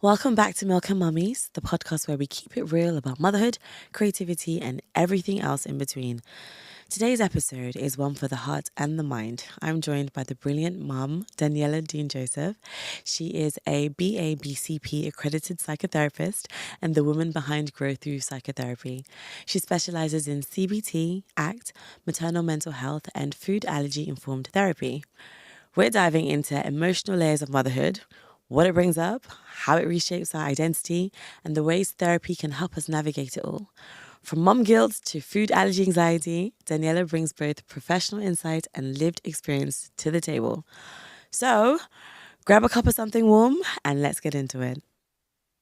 Welcome back to Milk Mummies, the podcast where we keep it real about motherhood, creativity, and everything else in between. Today's episode is one for the heart and the mind. I'm joined by the brilliant mum, Daniella Doon-Joseph. She is a BA-BCP accredited psychotherapist and the woman behind Growth Through Psychotherapy. She specializes in CBT, ACT, maternal mental health, and food allergy-informed therapy. We're diving into emotional layers of motherhood, what it brings up, how it reshapes our identity, and the ways therapy can help us navigate it all. From mom guilt to food allergy anxiety, Daniella brings both professional insight and lived experience to the table. So, grab a cup of something warm and let's get into it.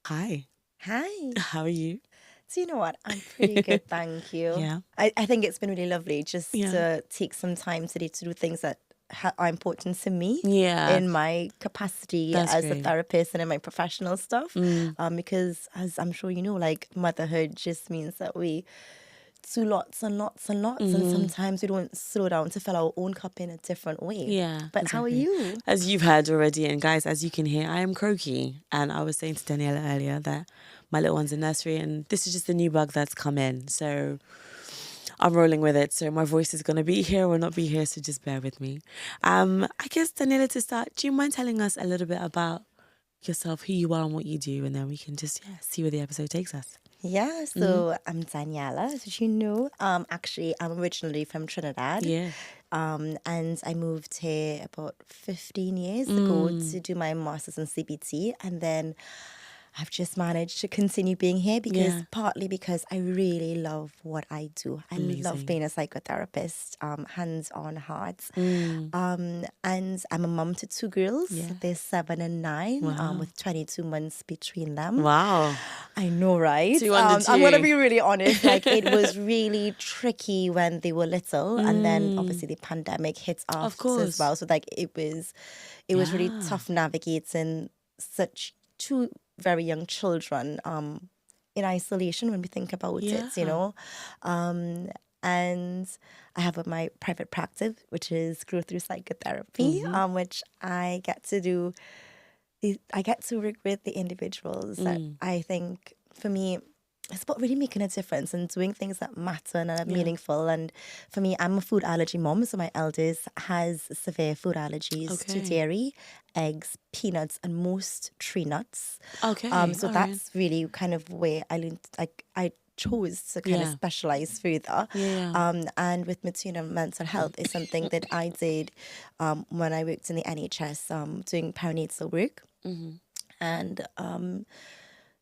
Hi. Hi. How are you? So you know what? I'm pretty good, thank you. Yeah. I think it's been really lovely just to take some time today to do things that are important to me in my capacity as a therapist and in my professional stuff. Because as I'm sure you know, like motherhood just means that we do lots and lots and lots, and sometimes we don't slow down to fill our own cup in a different way. Yeah. But exactly. How are you? As you've heard already, and guys, as you can hear, I am croaky. And I was saying to Daniella earlier that my little one's in nursery and this is just a new bug that's come in. So I'm rolling with it. So my voice is going to be here or not be here, so just bear with me. I guess, Daniella, to start, do you mind telling us a little bit about yourself, who you are and what you do, and then we can just see where the episode takes us? Yeah, so I'm Daniella, as you know. Actually, I'm originally from Trinidad. Yeah. And I moved here about 15 years ago to do my master's in CBT, and then I've just managed to continue being here because partly because I really love what I do. I love being a psychotherapist, hands-on heart. And I'm a mum to two girls. Yeah. They're 7 and 9, with 22 months between them. Wow. I know, right? 2 under 2. I'm going to be really honest. Like, it was really tricky when they were little. And then obviously the pandemic hit us as well. So like it was really tough navigating such two very young children in isolation when we think about it, you know. And I have my private practice, which is Growth Through Psychotherapy, which I get to do. I get to work with the individuals that I think, for me, it's about really making a difference and doing things that matter and are meaningful. And for me, I'm a food allergy mom, so my eldest has severe food allergies to dairy, eggs, peanuts, and most tree nuts. Okay. So that's really kind of where I learned, like, I chose to kind of specialize further. And with maternal mental health is something that I did when I worked in the NHS, doing perinatal work. And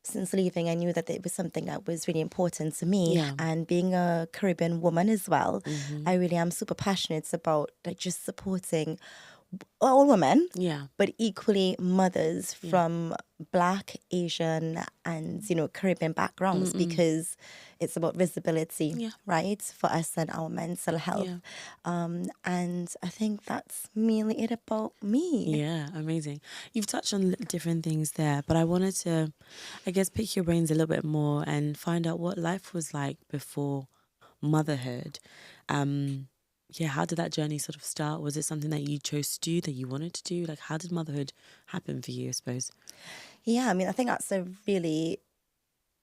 since leaving, I knew that it was something that was really important to me. And being a Caribbean woman as well, I really am super passionate about like just supporting all women, but equally mothers from Black, Asian, and, you know, Caribbean backgrounds, because it's about visibility, right, for us and our mental health. And I think that's mainly it about me. Yeah, amazing. You've touched on different things there, but I wanted to, I guess, pick your brains a little bit more and find out what life was like before motherhood. How did that journey sort of start? Was it something that you chose to do, that you wanted to do? Like, how did motherhood happen for you, I suppose? Yeah, I mean, I think that's a really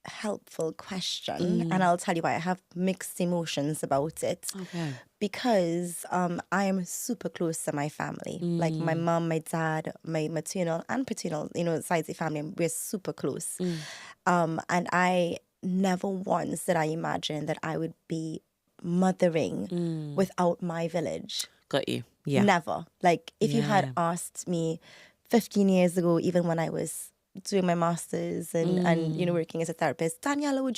helpful question. And I'll tell you why. I have mixed emotions about it. Okay. Because I am super close to my family. Like my mom, my dad, my maternal and paternal, you know, sides of the family, we're super close. And I never once did I imagine that I would be mothering without my village. Got you. Yeah. Never. Like, if you had asked me 15 years ago, even when I was doing my master's and you know, working as a therapist, Daniella,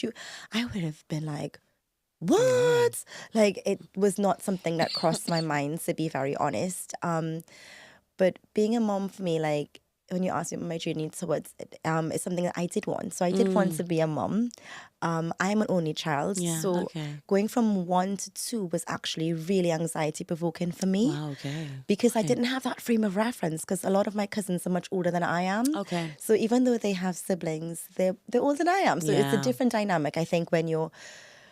I would have been like, what? Like, it was not something that crossed my mind, to be very honest. But being a mom for me, like, when you ask me my journey towards it, it's something that I did want. So I did want to be a mom. I am an only child. Going from 1 to 2 was actually really anxiety provoking for me. Wow, because I didn't have that frame of reference, because a lot of my cousins are much older than I am. So even though they have siblings, they're older than I am. So it's a different dynamic, I think, when you're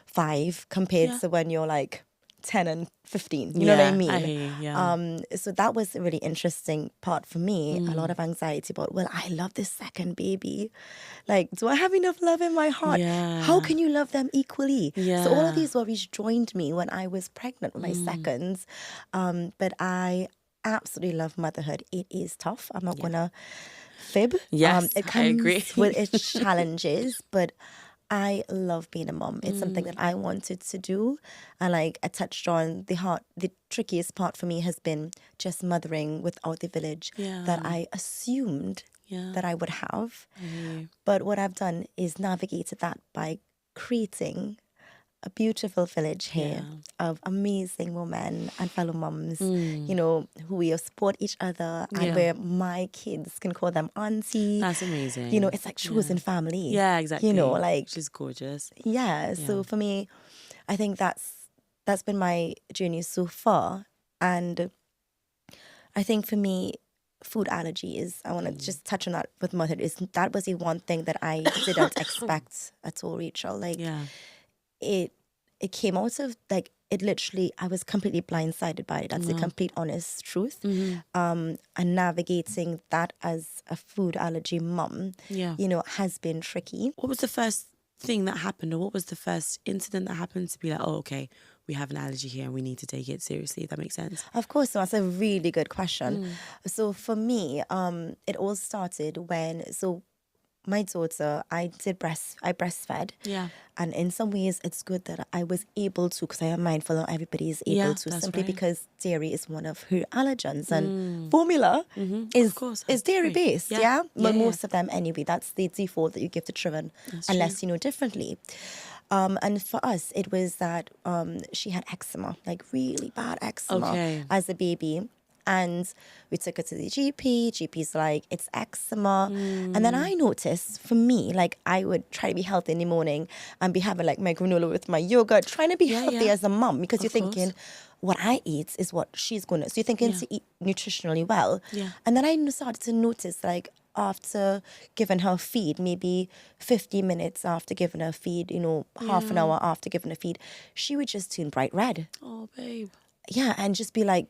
5 compared to when you're like 10 and 15. You know what I mean? I hear you, yeah. So that was a really interesting part for me. A lot of anxiety about, well, I love this second baby. Like, do I have enough love in my heart? Yeah. How can you love them equally? Yeah. So all of these worries joined me when I was pregnant with my seconds. But I absolutely love motherhood. It is tough. I'm not going to fib. Yes, it I agree. comes with its challenges, but I love being a mom. It's something that I wanted to do. And like I touched on, the trickiest part for me has been just mothering without the village that I assumed that I would have. But what I've done is navigated that by creating a beautiful village here of amazing women and fellow moms, you know, who we support each other and where my kids can call them auntie. That's amazing. You know, it's like chosen family. Yeah, exactly. You know, like... She's gorgeous. Yeah, so for me, I think that's been my journey so far. And I think for me, food allergies, I want to just touch on that with motherhood, that was the one thing that I didn't expect at all, Rachel. Like, it came out of, like, it literally, I was completely blindsided by it. That's the complete honest truth. And navigating that as a food allergy mum, you know, has been tricky. What was the first thing that happened, or what was the first incident that happened to be like, oh, okay, we have an allergy here and we need to take it seriously, if that makes sense? Of course, so that's a really good question. So for me, it all started when, my daughter, I breastfed. Yeah. And in some ways, it's good that I was able to, because I am mindful not everybody is able to, simply because dairy is one of her allergens. And formula is dairy-based, But most of them anyway. That's the default that you give to children, unless you know differently. And for us, it was that she had eczema, like really bad eczema as a baby. And we took her to the GP. GP's like, it's eczema. And then I noticed, for me, like, I would try to be healthy in the morning and be having like my granola with my yogurt, trying to be healthy as a mum, because you're thinking, what I eat is what she's going to. So you're thinking to eat nutritionally well. And then I started to notice, like, after giving her feed, maybe 50 minutes after giving her feed, you know, half an hour after giving her feed, she would just turn bright red. Oh, babe. Yeah, and just be like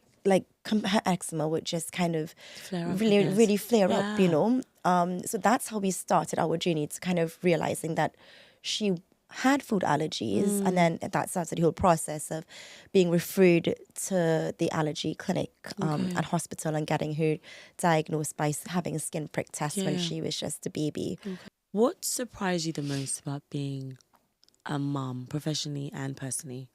her eczema would just kind of really flare up, you know. So that's how we started our journey, to kind of realizing that she had food allergies, and then that started the whole process of being referred to the allergy clinic and hospital, and getting her diagnosed by having a skin prick test when she was just a baby. What surprised you the most about being a mom, professionally and personally?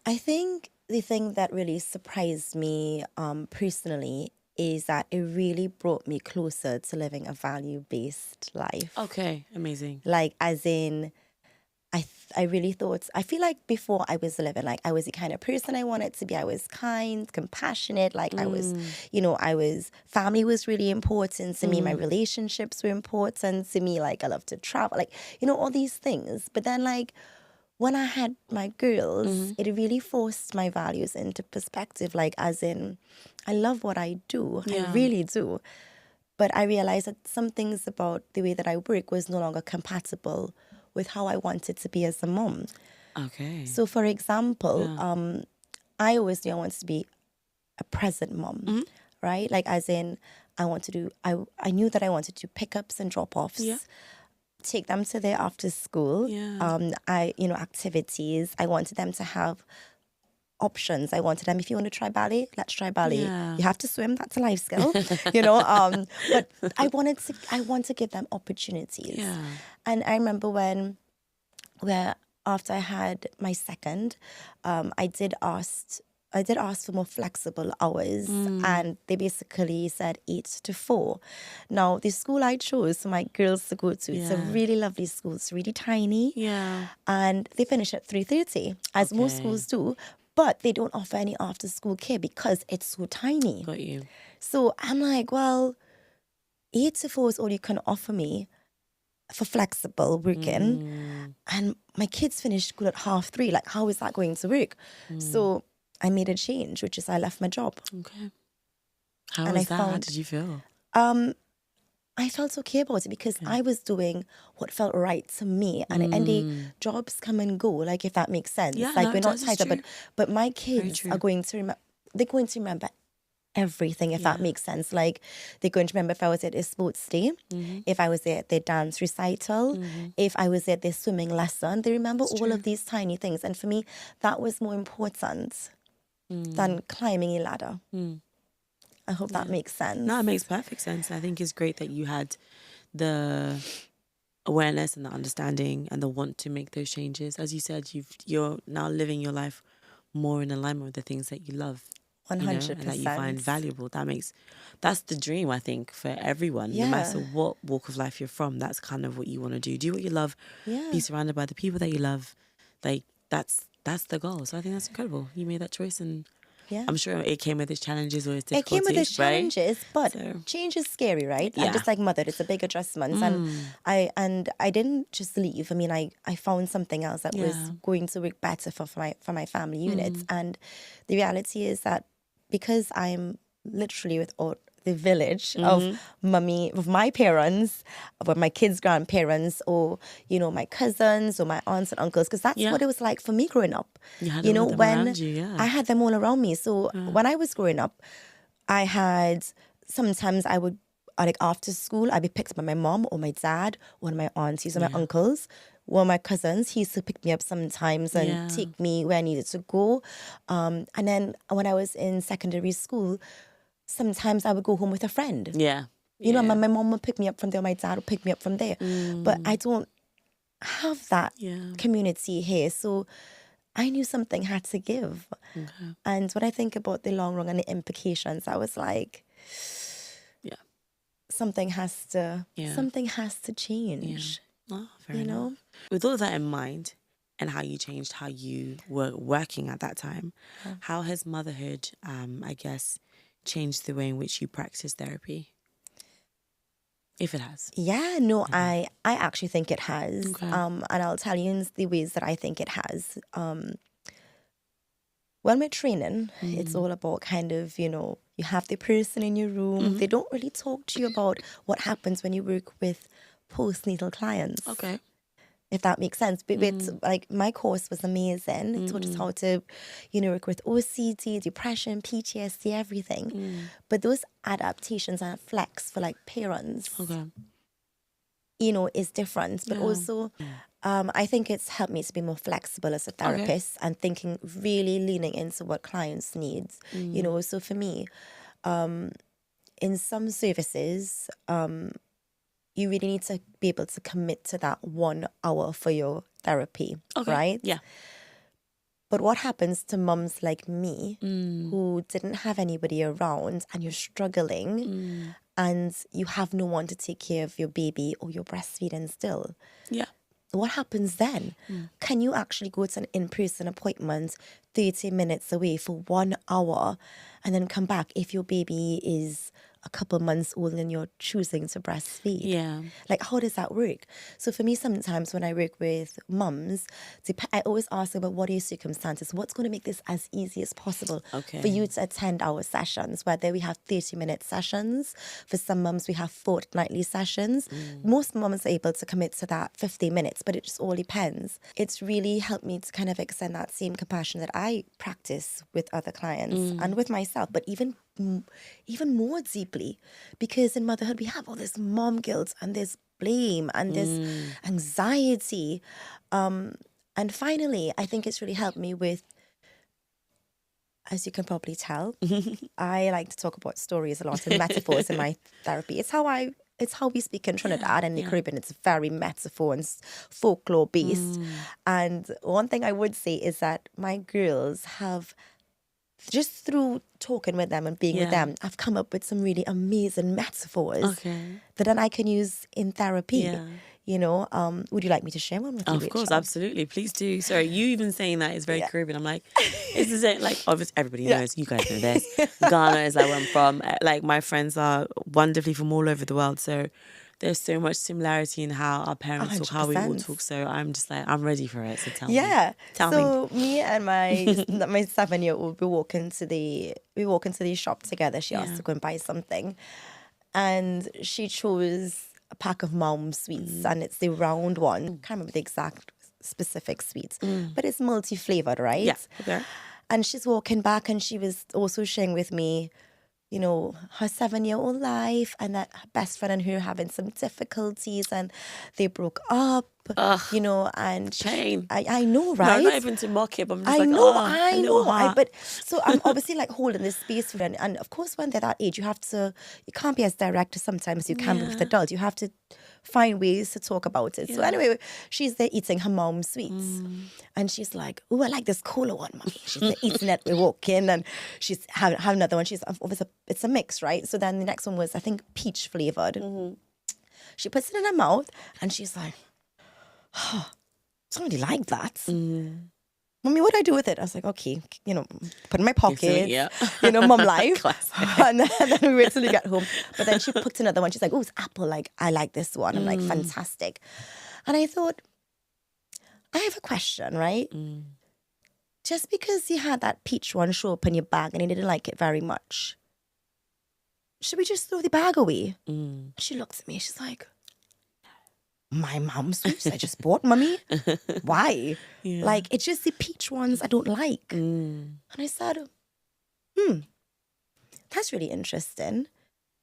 I think the thing that really surprised me personally is that it really brought me closer to living a value-based life. Okay, amazing. Like, as in, I really thought, I feel like before I was living, like, I was the kind of person I wanted to be. I was kind, compassionate, like, I was, you know, family was really important to me. My relationships were important to me. Like, I love to travel, like, you know, all these things. But then, like, when I had my girls, it really forced my values into perspective. Like, as in, I love what I do. I really do. But I realized that some things about the way that I work was no longer compatible with how I wanted to be as a mom. Okay. So, for example, I always knew I wanted to be a present mom, right? Like, as in, I knew that I wanted to do pickups and drop-offs. Take them to their after school, activities. I wanted them to have options. I wanted them, if you want to try ballet, let's try ballet. You have to swim, that's a life skill, you know. But I want to give them opportunities. And I remember where after I had my second, I did ask for more flexible hours, and they basically said 8 to 4. Now, the school I chose for my girls to go to, it's a really lovely school. It's really tiny. And they finish at 3:30, as most schools do, but they don't offer any after-school care because it's so tiny. Got you. So I'm like, well, 8 to 4 is all you can offer me for flexible working. And my kids finish school at 3:30. Like, how is that going to work? So I made a change, which is I left my job. Okay. How was that? How did you feel? I felt okay about it because I was doing what felt right to me. And the jobs come and go, like, if that makes sense. Yeah, like, no, we're it not does, tied it's up. true. But my kids are going to remember, they're going to remember everything, if that makes sense. Like, they're going to remember if I was at a sports day, if I was at their dance recital, if I was at their swimming lesson. They remember all of these tiny things. And for me, that was more important than climbing a ladder. I hope that makes sense. No, it makes perfect sense. I think it's great that you had the awareness and the understanding and the want to make those changes. As you said, you're now living your life more in alignment with the things that you love. 100%. And that you find valuable. That's the dream, I think, for everyone. No matter what walk of life you're from, that's kind of what you want to do. Do what you love. Be surrounded by the people that you love. Like, that's the goal. So I think that's incredible. You made that choice, and I'm sure it came with its challenges or its difficulties. It came with its challenges, right? but change is scary, right? Yeah. And just like Motherhood, it's a big adjustment. And I didn't just leave. I mean, I found something else that was going to work better for my family units. And the reality is that because I'm literally without the village of my parents, of my kids' grandparents, or, my cousins or my aunts and uncles, because that's what it was like for me growing up. You had all of them around you, I had them all around me. So when I was growing up, sometimes I would, like, after school, I'd be picked up by my mom or my dad, one of my aunties or my uncles. One of my cousins, he used to pick me up sometimes and take me where I needed to go. And then when I was in secondary school, sometimes I would go home with a friend. My mom would pick me up from there, my dad would pick me up from there. But I don't have that community here. So I knew something had to give. And when I think about the long run and the implications, I was like, something has to change. Oh, fair enough. With all of that in mind and how you changed how you were working at that time, how has motherhood, I guess, changed the way in which you practice therapy? If it has. I actually think it has. And I'll tell you in the ways that I think it has. When we're training, it's all about kind of, you have the person in your room. They don't really talk to you about what happens when you work with postnatal clients. Okay. If that makes sense. But like, my course was amazing. It taught us how to, work with OCD, depression, PTSD, everything. But those adaptations and flex for, like, parents, is different. But also, I think it's helped me to be more flexible as a therapist and really leaning into what clients need. So for me, in some services, you really need to be able to commit to that 1 hour for your therapy, right? Yeah. But what happens to mums like me who didn't have anybody around, and you're struggling and you have no one to take care of your baby or you're breastfeeding still? Yeah. What happens then? Can you actually go to an in-person appointment 30 minutes away for 1 hour and then come back if your baby is a couple months old and you're choosing to breastfeed? Yeah. Like, how does that work? So for me, sometimes when I work with mums, I always ask about what are your circumstances? What's going to make this as easy as possible for you to attend our sessions? Whether we have 30-minute sessions, for some mums we have fortnightly sessions. Most mums are able to commit to that 15 minutes, but it just all depends. It's really helped me to kind of extend that same compassion that I practice with other clients and with myself, but even more deeply, because in motherhood we have all this mom guilt and this blame and this anxiety, and finally I think it's really helped me with, as you can probably tell, I like to talk about stories a lot and metaphors in my therapy. It's how we speak in Trinidad and the Caribbean. It's very metaphor and folklore based. And one thing I would say is that my girls have, just through talking with them and being with them, I've come up with some really amazing metaphors that then I can use in therapy. Would you like me to share one with you? Of course, absolutely. Please do. Sorry, you even saying that is very Caribbean. I'm like, it's the same. Like, obviously, everybody knows. You guys know this. Ghana is like where I'm from. Like, my friends are wonderfully from all over the world. So there's so much similarity in how our parents talk, how we all talk. So I'm just like, I'm ready for it. So tell me. Tell me. So me and my 7-year-old, we walk into the shop together. She asked to go and buy something. and she chose a pack of mom sweets, and it's the round one. I can't remember the exact specific sweets, but it's multi-flavored, right? Yeah. Okay. And she's walking back, and she was also sharing with me, you know, her 7-year-old life, and that her best friend and her having some difficulties, and they broke up, you know, and pain. I know, right? No, not even to mock it, but I'm just I like, know, oh, I know. But so I'm obviously like holding this space for them. And of course, when they're that age, you can't be as direct as sometimes you can be with adults. You have to find ways to talk about it. So anyway, she's there eating her mom's sweets. And she's like, oh, I like this cola one, mommy. She's there eating it. We walk in, and she's having another one. She's obviously, it's a mix, right? So then the next one was, I think, peach flavored. She puts it in her mouth, and she's like, oh, somebody like that. Mommy, what do I do with it? I was like, okay, you know, put it in my pocket. You know, mom life. and then we wait till we get home. But then she puts another one. She's like, oh, it's apple. Like, I like this one. I'm like, fantastic. And I thought, I have a question, right? Just because you had that peach one show up in your bag and you didn't like it very much, should we just throw the bag away? She looks at me. She's like, my mom's sweets I just bought, mommy. Why? Like, it's just the peach ones I don't like. And I said, that's really interesting,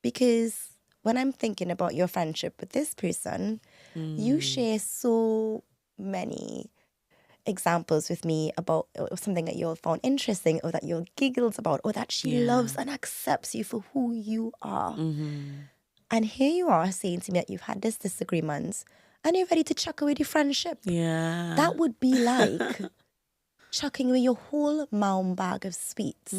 because when I'm thinking about your friendship with this person, you share so many examples with me about something that you found interesting, or that you giggled about, or that she loves and accepts you for who you are. And here you are saying to me that you've had this disagreement and you're ready to chuck away the friendship. That would be like chucking away your whole mom bag of sweets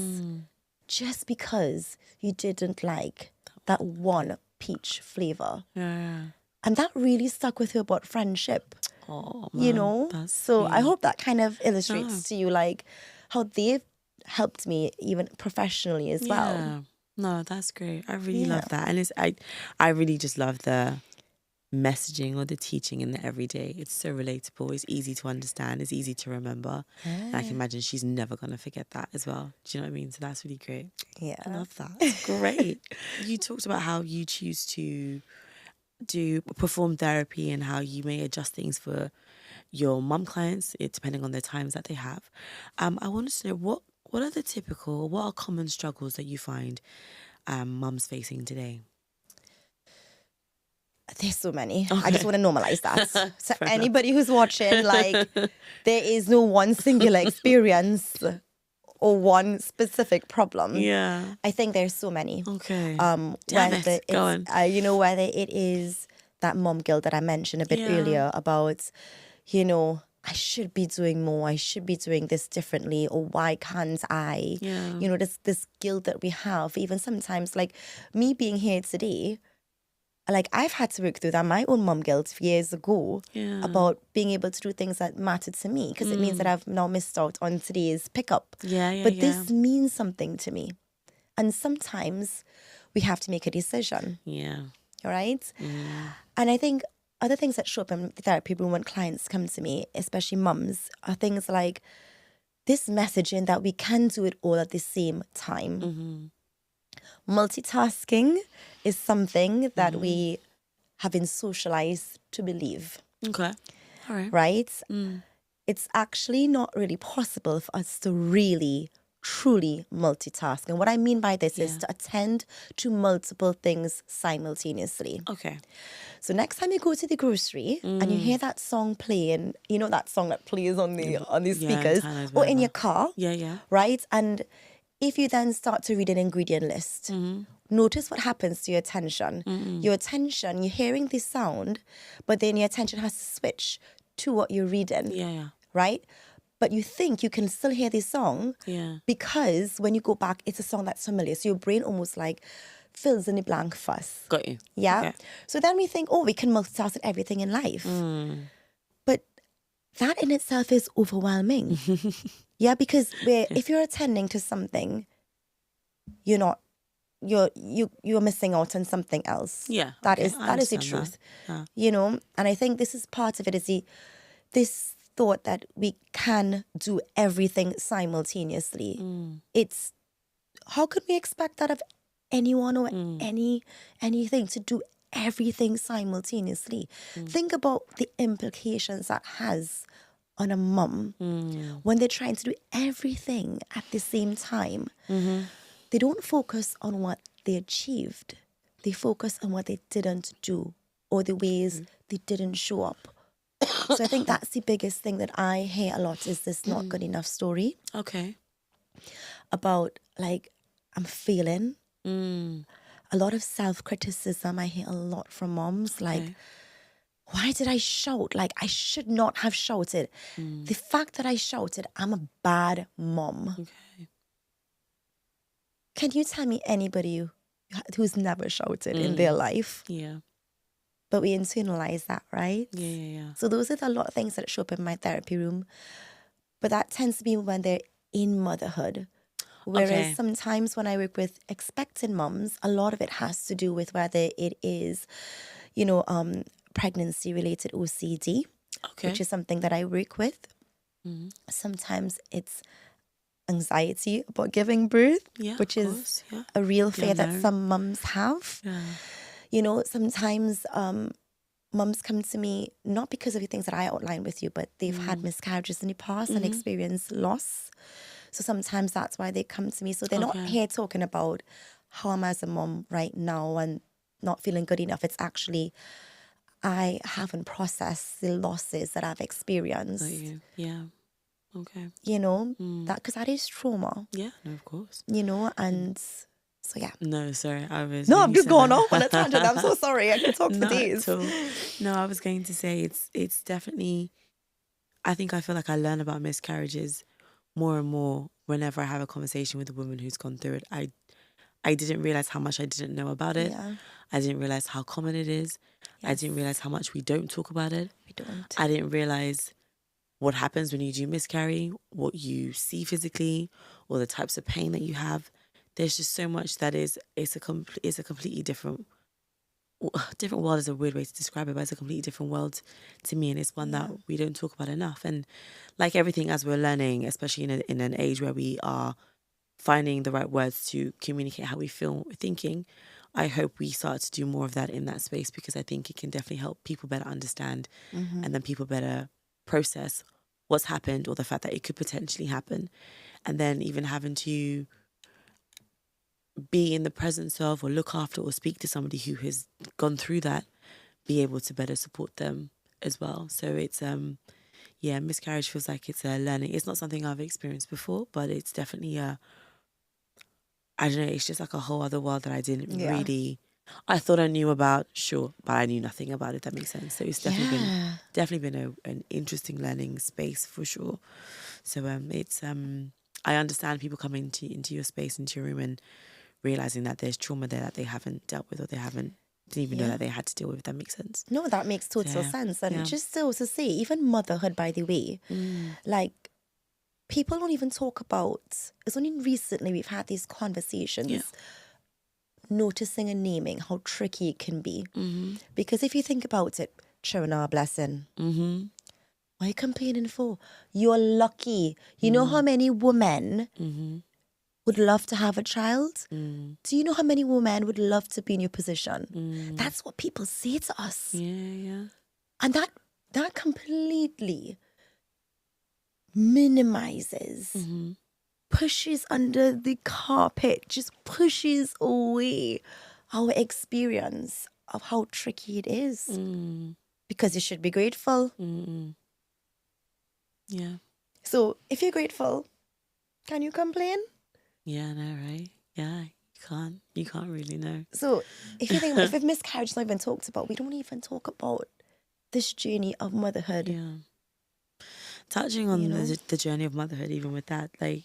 just because you didn't like that one peach flavor. And that really stuck with her about friendship. Oh, man, you know? So sweet. I hope that kind of illustrates to you like how they've helped me even professionally as well. No, that's great. I really love that. And I really just love the messaging or the teaching in the everyday. It's so relatable. It's easy to understand. It's easy to remember. And I can imagine she's never going to forget that as well. Do you know what I mean? So that's really great. Yeah. I love that. It's great. You talked about how you choose to perform therapy and how you may adjust things for your mum clients, depending on the times that they have. I wanted to know what are common struggles that you find mums facing today? There's so many. Okay. I just want to normalize that. So anybody who's watching, like, there is no one singular experience or one specific problem. I think there's so many. Okay. Whether it is that mom guilt that I mentioned a bit earlier about, you know, I should be doing more, I should be doing this differently, or why can't I? You know, this guilt that we have, even sometimes, like me being here today, like I've had to work through that, my own mom guilt years ago about being able to do things that mattered to me, because it means that I've now missed out on today's pickup. But this means something to me. And sometimes we have to make a decision. All right? And I think other things that show up in the therapy room when clients come to me, especially mums, are things like this messaging that we can do it all at the same time. Multitasking is something that we have been socialized to believe. Okay. All right. Right? It's actually not really possible for us to really, truly multitask. And what I mean by this is to attend to multiple things simultaneously. Okay. So next time you go to the grocery and you hear that song playing, you know that song that plays on the speakers or in your car, right? And if you then start to read an ingredient list, notice what happens to your attention. Your attention, you're hearing this sound, but then your attention has to switch to what you're reading. Right? But you think you can still hear this song because when you go back, it's a song that's familiar. So your brain almost like fills in the blank first. Got you. Yeah? Okay. So then we think, we can multitask everything in life. But that in itself is overwhelming. Because if you're attending to something, you're missing out on something else. That is the truth. You know, and I think this is part of it, is this thought that we can do everything simultaneously. It's, how could we expect that of anyone or anything to do everything simultaneously. Think about the implications that has on a mum when they're trying to do everything at the same time. They don't focus on what they achieved. They focus on what they didn't do or the ways they didn't show up. So I think that's the biggest thing that I hear a lot is this not good enough story. Okay. About like, I'm failing. A lot of self-criticism. I hear a lot from moms like, why did I shout? Like, I should not have shouted. The fact that I shouted, I'm a bad mom. Okay. Can you tell me anybody who's never shouted in their life? Yeah. But we internalize that, right? Yeah. So those are a lot of things that show up in my therapy room. But that tends to be when they're in motherhood. Whereas sometimes when I work with expectant moms, a lot of it has to do with whether it is, pregnancy-related OCD, which is something that I work with. Sometimes it's anxiety about giving birth, which is a real fear that some mums have. Sometimes mums come to me not because of the things that I outlined with you, but they've had miscarriages in the past and experienced loss. So sometimes that's why they come to me. So they're not here talking about how I'm as a mom right now and not feeling good enough. It's actually, I haven't processed the losses that I've experienced. Yeah. Okay. That because that is trauma. Yeah, no, of course. And so yeah. No, sorry, I was. No, I'm just going off on a tangent. I'm so sorry. I could talk for days. No, I was going to say it's definitely. I feel like I learn about miscarriages more and more whenever I have a conversation with a woman who's gone through it. I didn't realize how much I didn't know about it. Yeah. I didn't realize how common it is. Yes. I didn't realize how much we don't talk about it. We don't. I didn't realize what happens when you do miscarry, what you see physically, or the types of pain that you have. There's just so much that it's a completely different world is a weird way to describe it, but it's a completely different world to me, and it's one that we don't talk about enough. And like everything, as we're learning, especially in an age where we are finding the right words to communicate how we feel, thinking, I hope we start to do more of that in that space, because I think it can definitely help people better understand and then people better process what's happened or the fact that it could potentially happen. And then even having to be in the presence of or look after or speak to somebody who has gone through that, be able to better support them as well. So it's, miscarriage feels like it's a learning. It's not something I've experienced before, but it's definitely I don't know, it's just like a whole other world that I didn't really, I thought I knew about, sure, but I knew nothing about it, that makes sense. So it's definitely been an interesting learning space for sure. So it's, I understand people coming into your space, into your room, and realizing that there's trauma there that they haven't dealt with, or they didn't even know that they had to deal with, if that makes sense. No, that makes total sense. And just to also say, even motherhood, by the way, like, people don't even talk about, it's only recently we've had these conversations, noticing and naming how tricky it can be. Because if you think about it, children are a blessing. What are you complaining for? You're lucky. You know how many women would love to have a child? Do you know how many women would love to be in your position? That's what people say to us. And that completely minimizes, pushes under the carpet, just pushes away our experience of how tricky it is. Because you should be grateful. Yeah. So if you're grateful, can you complain? Yeah, I know, right? Yeah, you can't really know. So if you think, if miscarriage is not even talked about, we don't even talk about this journey of motherhood. Yeah. Touching on the journey of motherhood, even with that, like,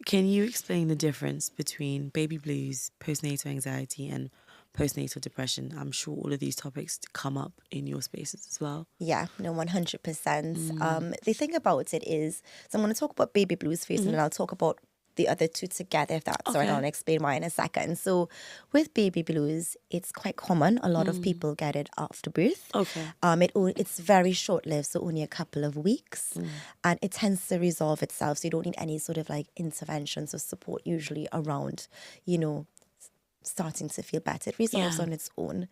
can you explain the difference between baby blues, postnatal anxiety, and postnatal depression? I'm sure all of these topics come up in your spaces as well. Yeah, no, 100%. The thing about it is, so I'm going to talk about baby blues first, and then I'll talk about the other two together, if that's all right. I'll explain why in a second. So with baby blues, it's quite common. A lot of people get it after birth. It's very short-lived, so only a couple of weeks. And it tends to resolve itself. So you don't need any sort of like interventions or support usually around, starting to feel better. It resolves on its own.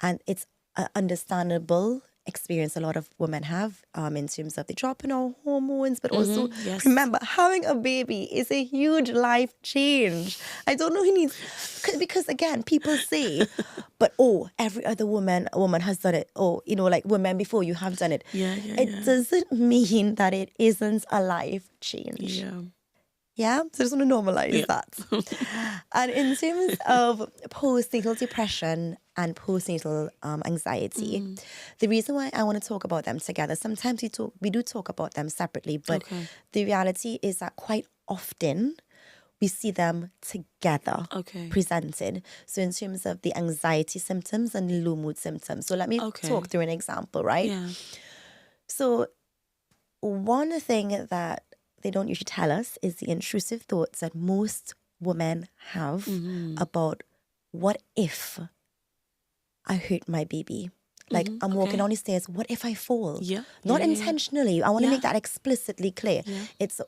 And it's an understandable experience a lot of women have in terms of the drop in our hormones, but also remember, having a baby is a huge life change. I don't know who needs, because again, people say, but every other woman has done it. Like women before you have done it. It doesn't mean that it isn't a life change. Yeah, so I just want to normalize that. And in terms of postnatal depression and postnatal anxiety, the reason why I want to talk about them together, sometimes we do talk about them separately, but the reality is that quite often we see them together presented. So in terms of the anxiety symptoms and the low mood symptoms. So let me talk through an example, right? Yeah. So one thing that they don't usually tell us is the intrusive thoughts that most women have about, what if I hurt my baby? Like I'm walking down the stairs, what if I fall? Not intentionally. I want to make that explicitly clear. It's,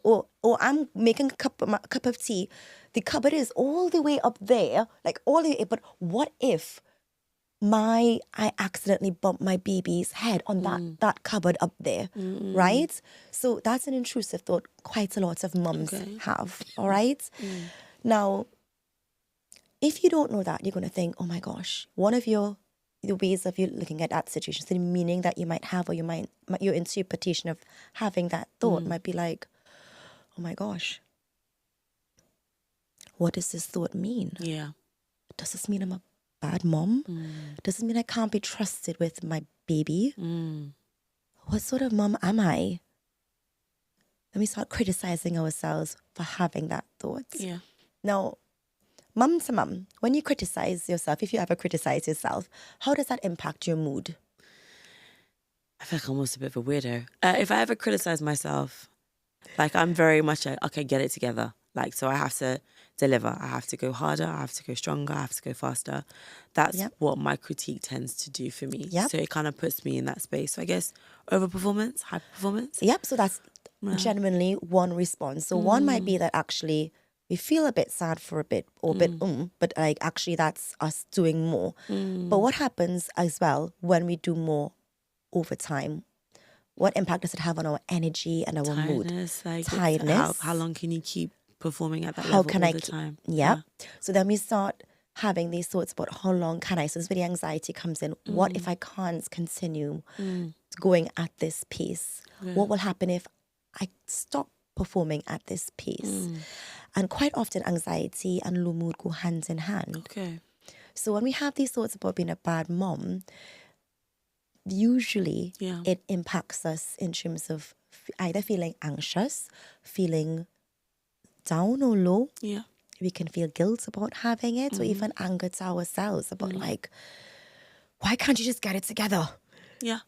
I'm making a cup of tea. The cupboard is all the way up there, like all the way, but what if I accidentally bumped my baby's head on that cupboard up there, right? So that's an intrusive thought quite a lot of mums have, all right? Now, if you don't know that, you're going to think, oh my gosh, one of the ways of you looking at that situation, so the meaning that you might have, or your interpretation of having that thought might be like, oh my gosh, what does this thought mean? Yeah. Does this mean I'm a bad mom? Does it mean I can't be trusted with my baby? What sort of mom am I? Then we start criticizing ourselves for having that thought. Yeah. Now, mum to mum, when you criticize yourself, if you ever criticize yourself, how does that impact your mood? I feel like I'm almost a bit of a weirdo. If I ever criticize myself, like I'm very much like, okay, get it together. Like, so I have to deliver. I have to go harder. I have to go stronger. I have to go faster. That's what my critique tends to do for me. So it kind of puts me in that space. So I guess overperformance, high performance. Yep. So that's genuinely one response. So one might be that actually we feel a bit sad for a bit, or a bit, but like actually that's us doing more. But what happens as well when we do more over time? What impact does it have on our energy and our mood? Like Tiredness. How long can you keep performing at that level all the time? Yeah. So then we start having these thoughts about how long can I? So this is where the anxiety comes in. What if I can't continue going at this pace? What will happen if I stop performing at this pace? And quite often anxiety and low mood go hand in hand. Okay. So when we have these thoughts about being a bad mom, usually it impacts us in terms of either feeling anxious, feeling down or low. Yeah. We can feel guilt about having it, or even anger to ourselves about like, why can't you just get it together? Yeah.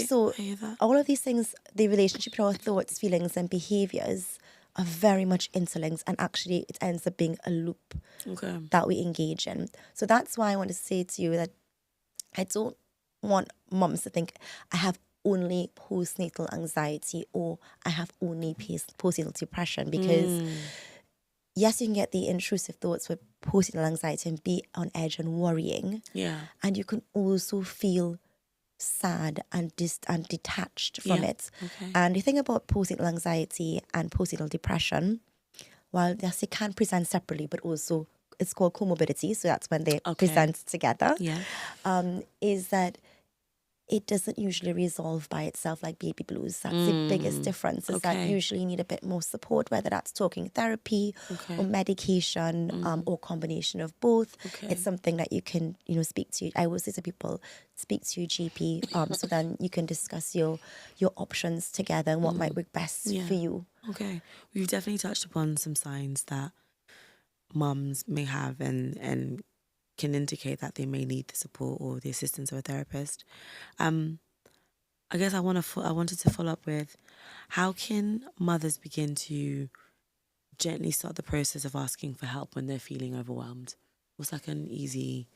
So all of these things, the relationship to our thoughts, feelings and behaviors are very much interlinked, and actually it ends up being a loop that we engage in. So that's why I want to say to you that I don't want moms to think I have only postnatal anxiety or I have only postnatal depression, because yes, you can get the intrusive thoughts with postnatal anxiety and be on edge and worrying. Yeah. And you can also feel sad and detached from it. Okay. And the thing about postnatal anxiety and postnatal depression, while yes, they can present separately, but also it's called comorbidity, so that's when they present together, is that it doesn't usually resolve by itself like baby blues. That's the biggest difference, is that usually you need a bit more support, whether that's talking therapy or medication or combination of both. It's something that you can, speak to. I always say to people, speak to your GP so then you can discuss your options together and what might work best for you. Okay. We've definitely touched upon some signs that mums may have and can indicate that they may need the support or the assistance of a therapist. I guess I wanted to follow up with, how can mothers begin to gently start the process of asking for help when they're feeling overwhelmed? What's like an easy,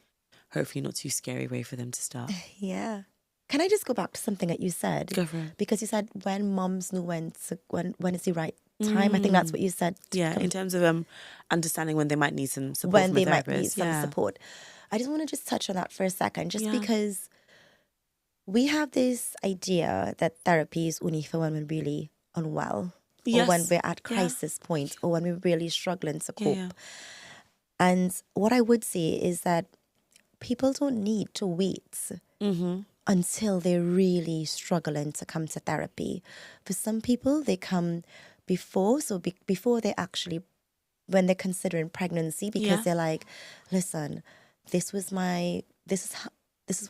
hopefully not too scary way for them to start? Yeah. Can I just go back to something that you said? Go for it. Because you said when moms know when is the right time. I think that's what you said. Yeah, in terms of understanding when they might need some support when from a they might therapist. need some support. I just want to just touch on that for a second, just because we have this idea that therapy is only for when we're really unwell, or when we're at crisis point, or when we're really struggling to cope. And what I would say is that people don't need to wait until they're really struggling to come to therapy. For some people, they come before, before they actually, when they're considering pregnancy, because they're like, listen, this is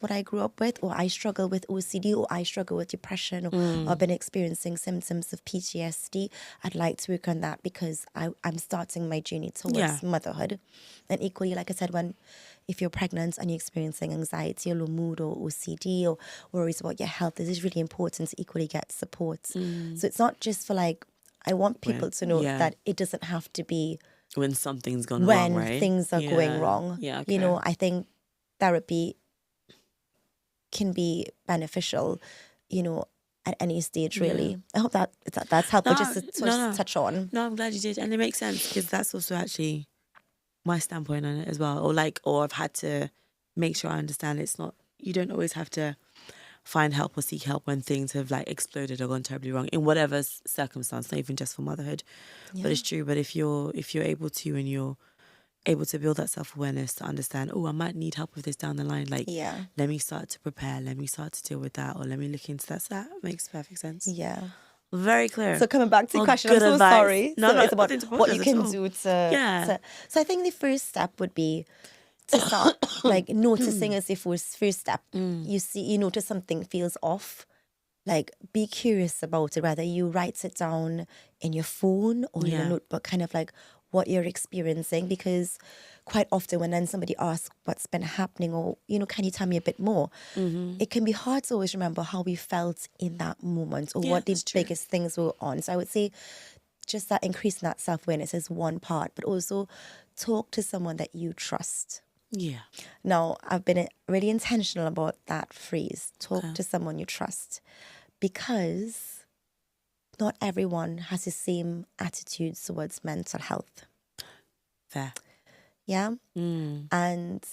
what I grew up with, or I struggle with OCD, or I struggle with depression, or I've been experiencing symptoms of PTSD. I'd like to work on that because I'm starting my journey towards motherhood. And equally, like I said, if you're pregnant and you're experiencing anxiety or low mood or OCD or worries about your health, this is really important to equally get support. So it's not just for I want people to know that it doesn't have to be when something's gone wrong, right? When things are going wrong. Yeah, okay. I think therapy can be beneficial, at any stage, really. I hope that's helpful just to touch on. No, I'm glad you did. And it makes sense because that's also actually my standpoint on it as well. Or I've had to make sure I understand it's not, you don't always have to find help or seek help when things have exploded or gone terribly wrong in whatever circumstance, not even just for motherhood. But it's true. But if you're able to, and you're able to build that self-awareness to understand, I might need help with this down the line. Let me start to prepare. Let me start to deal with that, or let me look into that. So that makes perfect sense. Yeah. Very clear. So coming back to the question, I'm so advice. sorry. No, it's about what you can do to... So I think the first step would be to start noticing as if it was first step. You notice something feels off. Be curious about it. Whether you write it down in your phone or in a notebook, kind of what you're experiencing, because quite often when then somebody asks what's been happening, or can you tell me a bit more, it can be hard to always remember how we felt in that moment, or what the biggest things were on. So I would say just that increasing that self-awareness is one part, but also talk to someone that you trust. Now, I've been really intentional about that phrase, talk to someone you trust, because not everyone has the same attitudes towards mental health. Fair. Yeah? And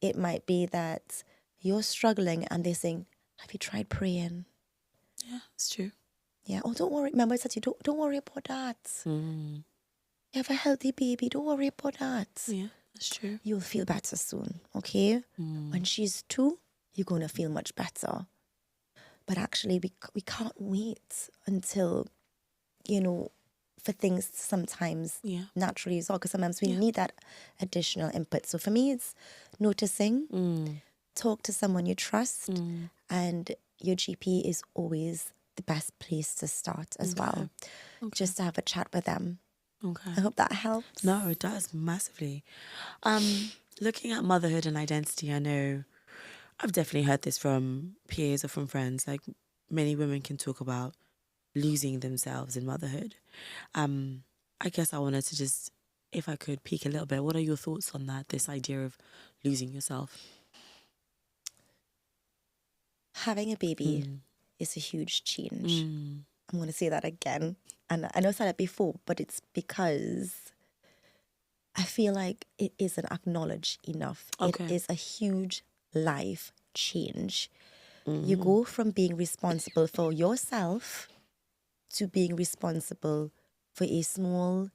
it might be that you're struggling and they're saying, have you tried praying? Yeah, it's true. Yeah. Oh, don't worry. Remember I said to you, don't worry about that. You have a healthy baby. Don't worry about that. Yeah, that's true. You'll feel better soon, okay? When she's 2, you're going to feel much better. But actually, we can't wait until, for things to sometimes naturally resolve, because sometimes we need that additional input. So for me, it's noticing, talk to someone you trust, and your GP is always the best place to start as well. Just to have a chat with them. I hope that helps. No, it does massively. Looking at motherhood and identity, I know I've definitely heard this from peers or from friends. Many women can talk about losing themselves in motherhood. I guess I wanted to just, if I could, peek a little bit. What are your thoughts on that, this idea of losing yourself? Having a baby is a huge change. I'm going to say that again. And I know I said it before, but it's because I feel like it isn't acknowledged enough. It is a huge life change. You go from being responsible for yourself to being responsible for a small,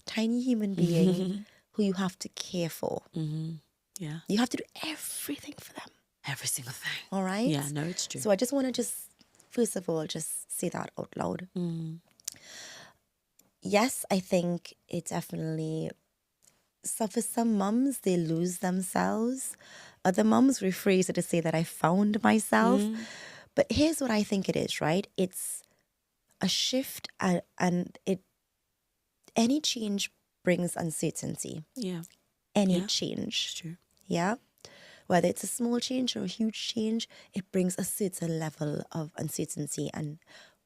tiny human being who you have to care for. Yeah. You have to do everything for them. Every single thing. All right? Yeah, no, it's true. So I just want to first of all, just say that out loud. Yes, I think it definitely... So for some mums, they lose themselves. Other mums rephrase it to say that I found myself. But here's what I think it is, right? It's a shift, and any change brings uncertainty. Yeah. Any change. It's true. Yeah. Whether it's a small change or a huge change, it brings a certain level of uncertainty. And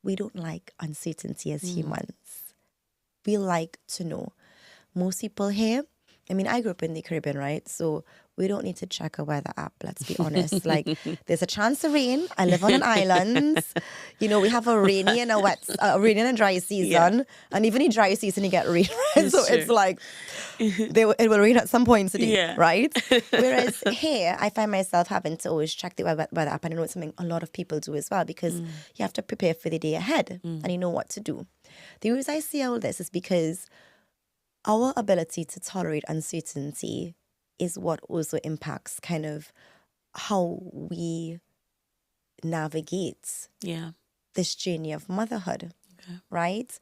we don't like uncertainty as humans. We like to know. Most people here, I mean, I grew up in the Caribbean, right? So we don't need to check a weather app, let's be honest. Like, there's a chance of rain. I live on an island. You know, we have a rainy and rainy and a dry season. And even in dry season, you get rain, right? So it's like, it will rain at some point today, right? Whereas here, I find myself having to always check the weather app. And I know it's something a lot of people do as well, because you have to prepare for the day ahead and you know what to do. The reason I see all this is because our ability to tolerate uncertainty is what also impacts kind of how we navigate this journey of motherhood, right?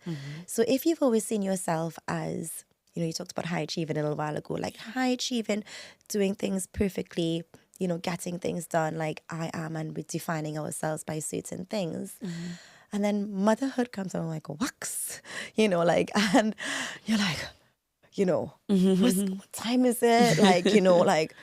So if you've always seen yourself as, you know, you talked about high achieving a little while ago, like high achieving, doing things perfectly, you know, getting things done like I am, and we're defining ourselves by certain things. And then motherhood comes along like wax, you know, like, and you're like, you know, what time is it? Like, you know, like,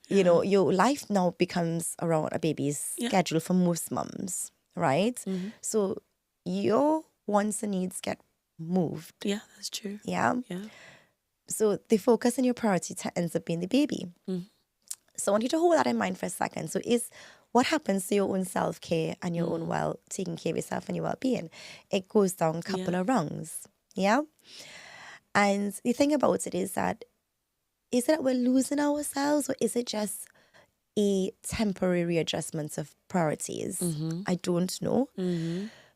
you know, your life now becomes around a baby's schedule for most mums, right? So your wants and needs get moved. Yeah, that's true. Yeah. So the focus and your priority ends up being the baby. So I want you to hold that in mind for a second. So what happens to your own self-care and your own taking care of yourself and your well-being? It goes down a couple of rungs. Yeah. And the thing about it is that we're losing ourselves, or is it just a temporary readjustment of priorities? I don't know.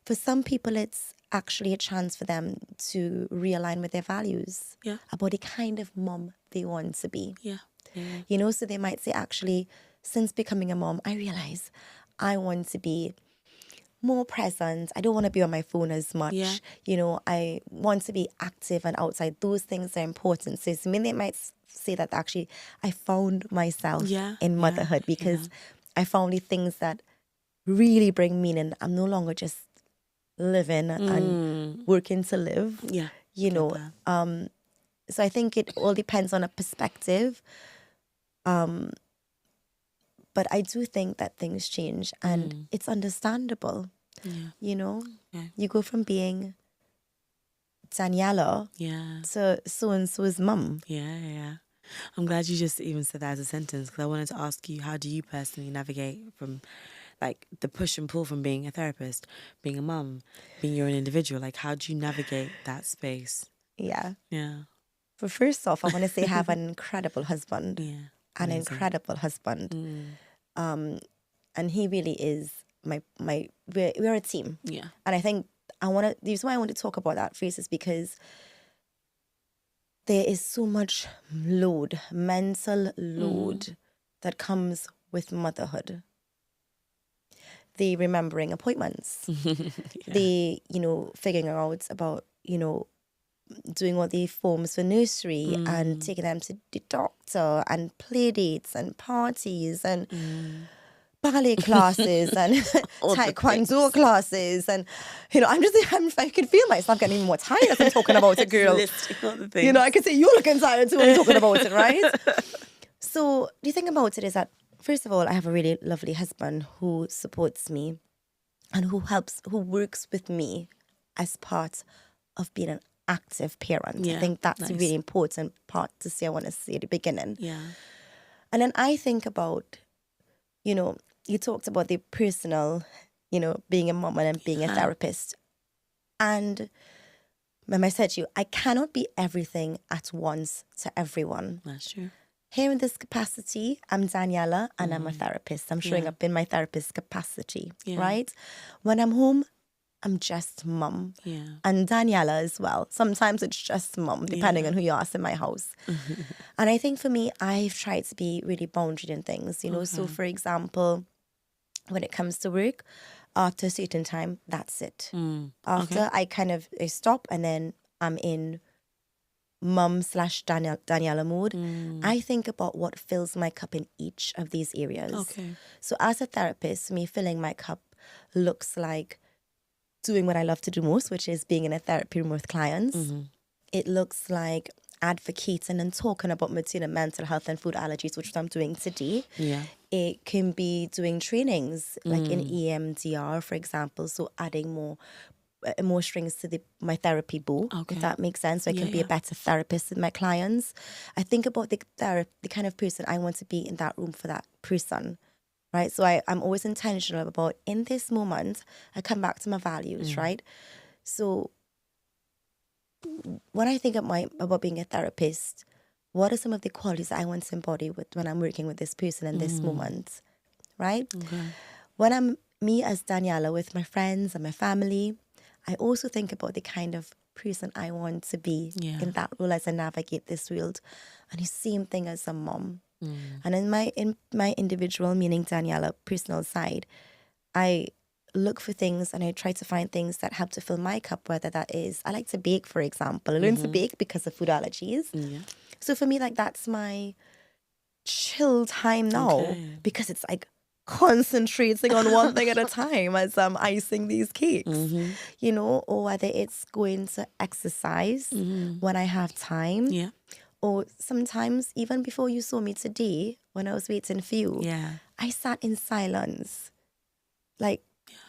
For some people, it's actually a chance for them to realign with their values about the kind of mom they want to be. You know, so they might say, actually, since becoming a mom, I realize I want to be more present. I don't want to be on my phone as much. You know, I want to be active and outside. Those things are important. So I mean, they might say that actually I found myself in motherhood because I found the things that really bring meaning. I'm no longer just living and working to live. You know, so I think it all depends on a perspective. But I do think that things change, and it's understandable. You know, you go from being Daniella to so-and-so's mum. I'm glad you just even said that as a sentence, because I wanted to ask you, how do you personally navigate from like the push and pull from being a therapist, being a mum, being your own individual? Like, how do you navigate that space? But first off, I want to say I have an incredible husband. An incredible husband. And he really is we're a team. And I think the reason why I want to talk about that first is because there is so much mental load that comes with motherhood. The remembering appointments, the, you know, figuring out about, you know, doing all the forms for nursery and taking them to the doctor and play dates and parties and ballet classes and taekwondo classes, and you know, I can feel myself getting even more tired as I'm talking about it, girl. You know, I can say you're looking tired too when you're talking about it, right? So the thing about it is that, first of all, I have a really lovely husband who supports me and who works with me as part of being an active parent. I think that's a really important part to say, I want to say at the beginning. And then I think about, you know, you talked about the personal, you know, being a mom and being a therapist. And when I said to you, I cannot be everything at once to everyone. That's true. Here in this capacity, I'm Daniella and I'm a therapist. I'm showing up in my therapist capacity, right? When I'm home, I'm just mum. And Daniella as well. Sometimes it's just mum, depending on who you ask in my house. And I think for me, I've tried to be really boundaried in things, you know. So for example, when it comes to work, after a certain time, that's it. After I stop, and then I'm in mum/Daniella mode. I think about what fills my cup in each of these areas. So as a therapist, me filling my cup looks like doing what I love to do most, which is being in a therapy room with clients. It looks like advocating and talking about maternal mental health and food allergies, which I'm doing today. It can be doing trainings like in EMDR, for example, so adding more more strings to my therapy bow, if that makes sense. So I can be a better therapist with my clients. I think about the kind of person I want to be in that room for that person, right? So I'm always intentional about, in this moment, I come back to my values, right? So when I think about being a therapist, what are some of the qualities I want to embody when I'm working with this person in this moment, right? Okay. When I'm me as Daniella with my friends and my family, I also think about the kind of person I want to be in that role as I navigate this world. And the same thing as a mom. And in my individual, meaning Daniella, personal side, I look for things and I try to find things that help to fill my cup, whether that is, I like to bake, for example. I learned to bake because of food allergies. Yeah. So for me, like, that's my chill time now, because it's like concentrating on one thing at a time as I'm icing these cakes, you know, or whether it's going to exercise when I have time. Yeah. Or sometimes, even before you saw me today, when I was waiting for you, I sat in silence, like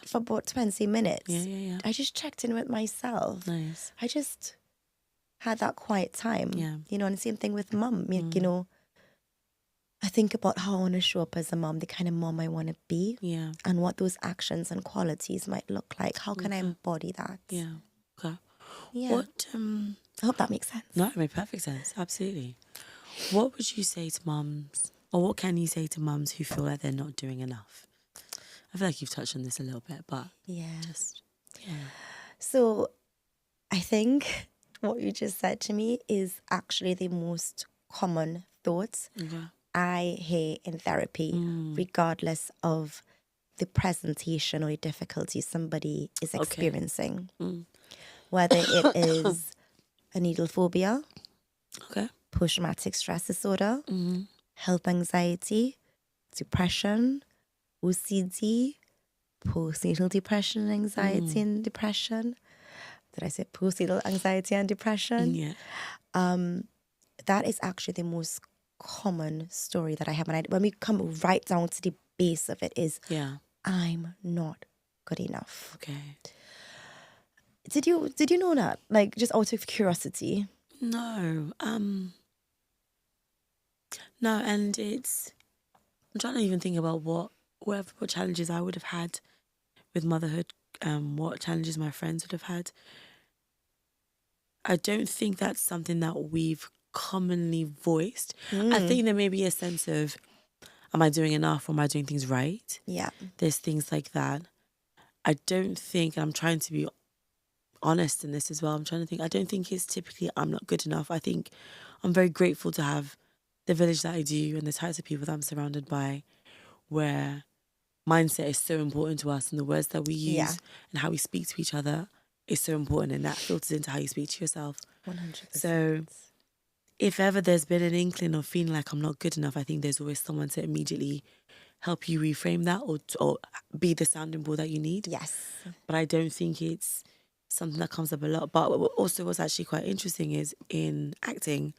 for about 20 minutes. Yeah. I just checked in with myself. Nice. I just had that quiet time. Yeah. You know, and the same thing with mum. You know, I think about how I want to show up as a mom, the kind of mom I want to be, and what those actions and qualities might look like. How can I embody that? Yeah. Okay. Yeah. What? I hope that makes sense. No, it made perfect sense. Absolutely. What would you say to mums, or what can you say to mums who feel like they're not doing enough? I feel like you've touched on this a little bit, but So, I think what you just said to me is actually the most common thought I hear in therapy, regardless of the presentation or the difficulty somebody is experiencing. Whether it is a needle phobia, post-traumatic stress disorder, health anxiety, depression, OCD, postnatal depression and anxiety and depression. Did I say postnatal anxiety and depression? Yeah. That is actually the most common story that I have. And when we come right down to the base of it is, I'm not good enough. Okay. Did you know that? Like, just out of curiosity? No. No, and I'm trying to even think about what challenges I would have had with motherhood, what challenges my friends would have had. I don't think that's something that we've commonly voiced. I think there may be a sense of, am I doing enough or am I doing things right? Yeah. There's things like that. I don't think, and I'm trying to be honest in this as well, I don't think it's typically I'm not good enough. I think I'm very grateful to have the village that I do and the types of people that I'm surrounded by, where mindset is so important to us, and the words that we use and how we speak to each other is so important, and that filters into how you speak to yourself. 100%. So if ever there's been an inkling of feeling like I'm not good enough, I think there's always someone to immediately help you reframe that or be the sounding board that you need. Yes. But I don't think it's something that comes up a lot. But also what's actually quite interesting is in acting,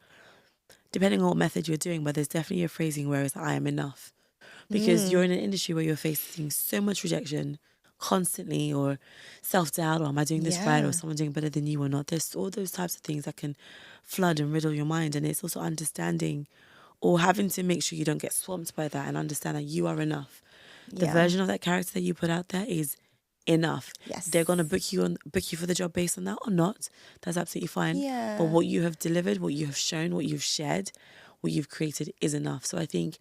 depending on what method you're doing, but there's definitely a phrasing where it's I am enough. Because you're in an industry where you're facing so much rejection constantly, or self-doubt, or am I doing this right, or someone doing better than you or not. There's all those types of things that can flood and riddle your mind. And it's also understanding or having to make sure you don't get swamped by that and understand that you are enough. The version of that character that you put out there is enough. Yes. They're going to book you for the job based on that or not. That's absolutely fine. Yeah. But what you have delivered, what you have shown, what you've shared, what you've created is enough. So I think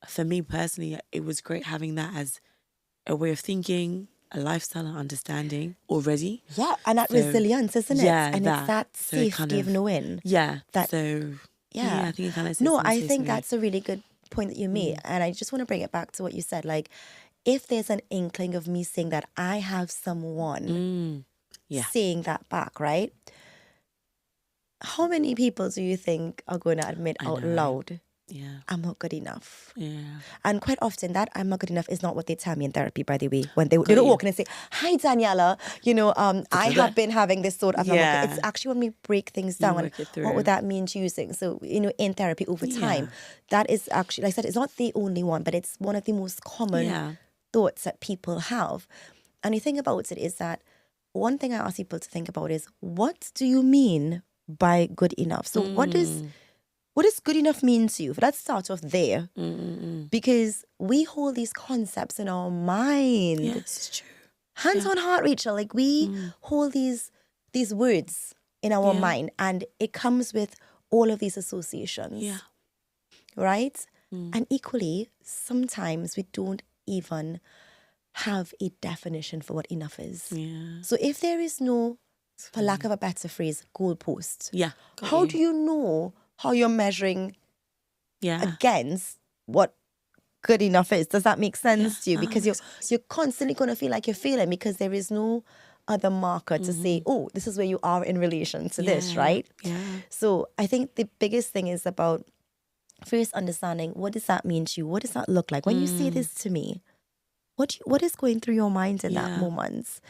for me personally, it was great having that as a way of thinking, a lifestyle and understanding already. Yeah, and that resilience, isn't it? Yeah, and it's that safety of knowing. Yeah. I think it kind of... No, I think that's a really good point that you made. And I just want to bring it back to what you said. Like, if there's an inkling of me saying that I have someone saying that back, right? How many people do you think are going to admit out loud, I'm not good enough? Yeah. And quite often that I'm not good enough is not what they tell me in therapy, by the way. When they don't walk in and say, hi, Daniella, I have been having this sort of... It's actually when we break things down and what would that mean to you? So, in therapy over time, that is actually, like I said, it's not the only one, but it's one of the most common thoughts that people have. And the thing about it is that one thing I ask people to think about is, what do you mean by good enough? So what does good enough mean to you? Let's start off there. Because we hold these concepts in our mind. Yes, it's true. Hands on heart, Rachel. Like we hold these words in our mind, and it comes with all of these associations. Yeah. Right? And equally, sometimes we don't even have a definition for what enough is. Yeah. So if there is no, for lack of a better phrase, goalpost, how do you know how you're measuring against what good enough is? Does that make sense to you? Because you're constantly going to feel like you're failing because there is no other marker to say, oh, this is where you are in relation to this, right? Yeah. So I think the biggest thing is about first understanding, what does that mean to you? What does that look like? When you say this to me, what is going through your mind in that moment?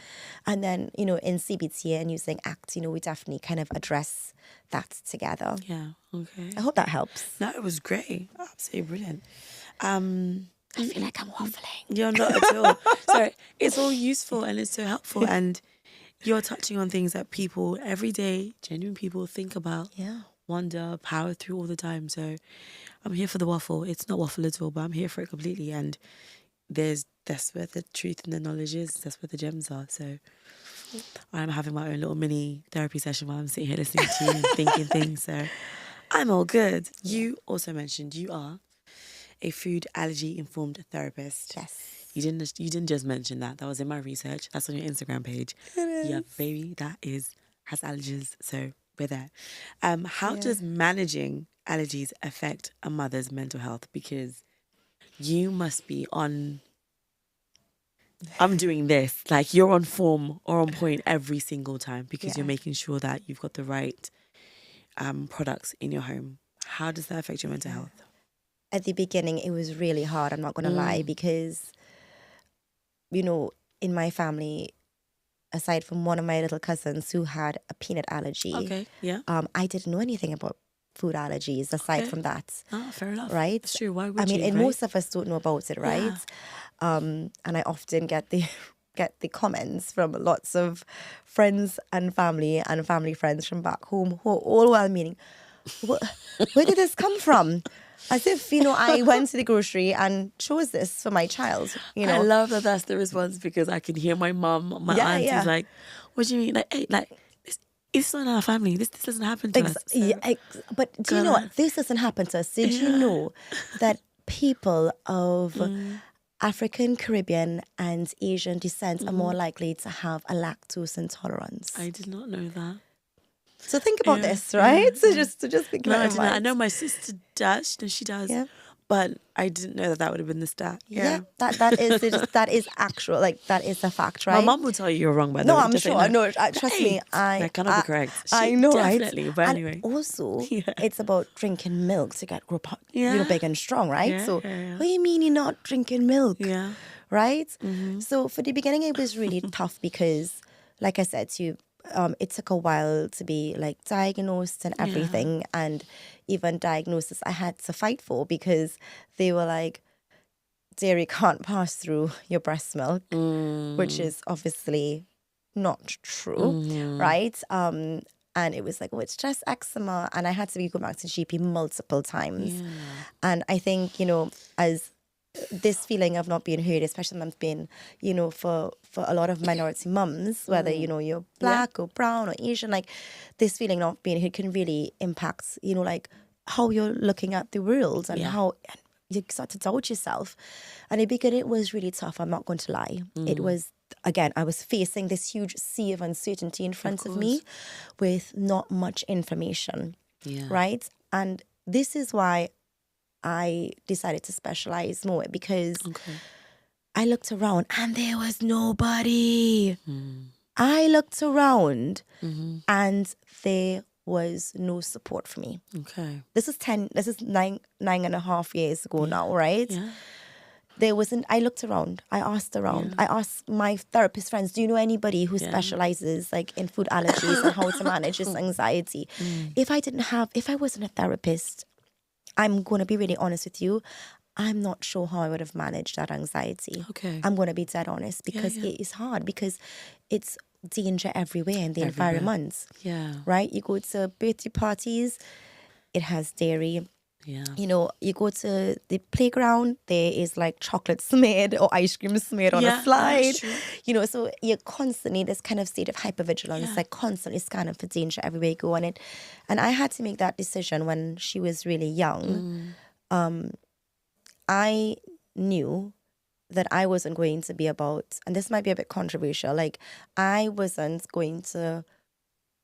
And then, in CBT and using ACT, we definitely kind of address that together. Yeah, okay. I hope that helps. No, it was great. Absolutely brilliant. I feel like I'm waffling. You're not at all. So it's all useful and it's so helpful. And you're touching on things that people, everyday, genuine people think about, wonder, power through all the time. So I'm here for the waffle. It's not waffle at all, but I'm here for it completely. And that's where the truth and the knowledge is. That's where the gems are. So I'm having my own little mini therapy session while I'm sitting here listening to you and thinking things. So I'm all good. You also mentioned you are a food allergy-informed therapist. Yes. You didn't just mention that. That was in my research. That's on your Instagram page. Yeah, baby, has allergies. So we're there. How does managing allergies affect a mother's mental health? Because you must be on, I'm doing this. Like you're on form or on point every single time because you're making sure that you've got the right products in your home. How does that affect your mental health? At the beginning, it was really hard, I'm not going to lie, because, in my family, aside from one of my little cousins who had a peanut allergy, I didn't know anything about food allergies aside from that. Oh, fair enough. Right? That's true. Why would you? And most of us don't know about it, right? Yeah. And I often get the comments from lots of friends and family friends from back home who are all well-meaning. Where did this come from? As if, I went to the grocery and chose this for my child, I love that that's the response because I can hear my mum, my aunties like, what do you mean? Like, hey, it's not in our family. This doesn't happen to us. So. Yeah, but do you know what? This doesn't happen to us. Did you know that people of African, Caribbean and Asian descent are more likely to have a lactose intolerance? I did not know that. So think about this, right? So just think about it. I know my sister does. She does. Yeah. But I didn't know that would have been the stat. Yeah. That is actual. Like that is a fact, right? My mum will tell you you're wrong, by the way. No, I'm sure. No, trust me. That cannot be correct. I know, definitely. Right? But and anyway, also it's about drinking milk to grow big and strong, right? What do you mean you're not drinking milk? Yeah. Right. So for the beginning, it was really tough because, like I said to you, it took a while to be like diagnosed and everything, and even diagnosis I had to fight for because they were like, dairy can't pass through your breast milk, which is obviously not true, right? And it was like, it's just eczema, and I had to go back to GP multiple times, and I think as this feeling of not being heard, especially mums being, for a lot of minority mums, whether, you're black or brown or Asian, like this feeling of not being heard can really impact, like how you're looking at the world and how you start to doubt yourself. And in the beginning, it was really tough. I'm not going to lie. It was, again, I was facing this huge sea of uncertainty in front of me with not much information, right? And this is why I decided to specialize more because I looked around and there was nobody. I looked around and there was no support for me. This is 9.5 years ago now, right? There wasn't, I looked around, I asked around, I asked my therapist friends, do you know anybody who specializes like in food allergies and how to manage this anxiety? If I wasn't a therapist, I'm going to be really honest with you, I'm not sure how I would have managed that anxiety. I'm going to be dead honest because it is hard, because it's danger everywhere in the environment. Yeah. Right? You go to birthday parties, it has dairy. Yeah. You know, you go to the playground, there is like chocolate smeared or ice cream smeared on a slide. You know, so you're constantly this kind of state of hypervigilance, like constantly scanning for danger everywhere you go on it. And I had to make that decision when she was really young. I knew that I wasn't going to be about, and this might be a bit controversial, like I wasn't going to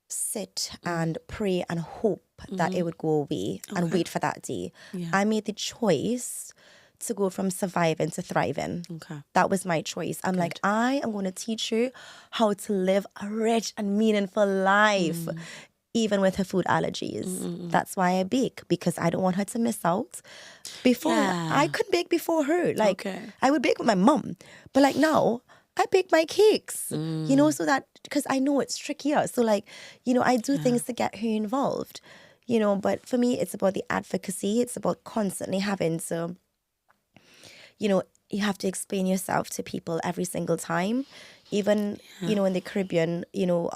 sit and pray and hope that it would go away and wait for that day. I made the choice to go from surviving to thriving. That was my choice. I'm like, I am going to teach you how to live a rich and meaningful life, even with her food allergies. That's why I bake, because I don't want her to miss out. Before, I could bake before her. Like, I would bake with my mom. But like now, I bake my cakes, you know, so that, because I know it's trickier. So like, you know, I do things to get her involved, you know, but for me, it's about the advocacy. It's about constantly having to, you know, you have to explain yourself to people every single time. Even, you know, in the Caribbean, you know,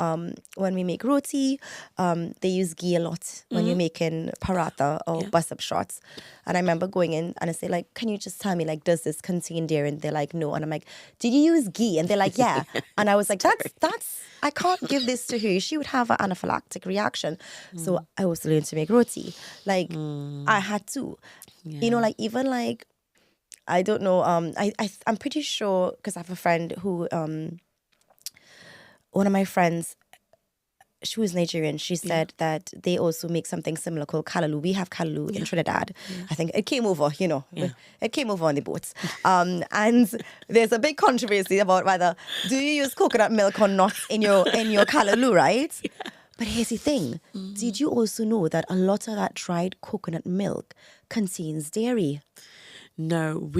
when we make roti, they use ghee a lot when you're making paratha or bus-up shots. And I remember going in and I say, like, can you just tell me, like, does this contain dairy? And they're like, no. And I'm like, did you use ghee? And they're like, yeah. And I was like, that's, I can't give this to her. She would have an anaphylactic reaction. So I also learned to make roti. Like, I had to. You know, like, even like, I don't know, I'm pretty sure, because I have a friend who, one of my friends, she was Nigerian. She said that they also make something similar called kalaloo. We have kalaloo in Trinidad. I think it came over, you know, it came over on the boats. And there's a big controversy about whether, do you use coconut milk or not in your kalaloo, right? But here's the thing. Did you also know that a lot of that dried coconut milk contains dairy? No,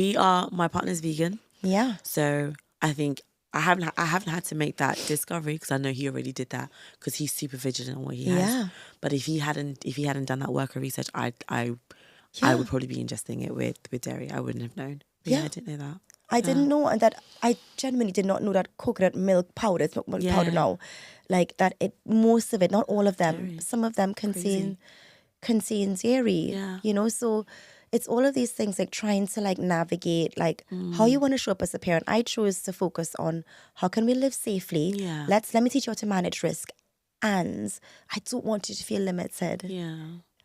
my partner's vegan. Yeah. So I think I haven't had to make that discovery, because I know he already did that, because he's super vigilant on what he has. Yeah. But if he hadn't done that work or research, I would probably be ingesting it with dairy. I wouldn't have known. But I didn't know that. I didn't know, and that I genuinely did not know that coconut milk powder, it's not milk powder now, like that most of it, not all of them, dairy. Some of them contain dairy, you know, so it's all of these things, like trying to like navigate like how you want to show up as a parent. I chose to focus on how can we live safely. Let me teach you how to manage risk, and I don't want you to feel limited.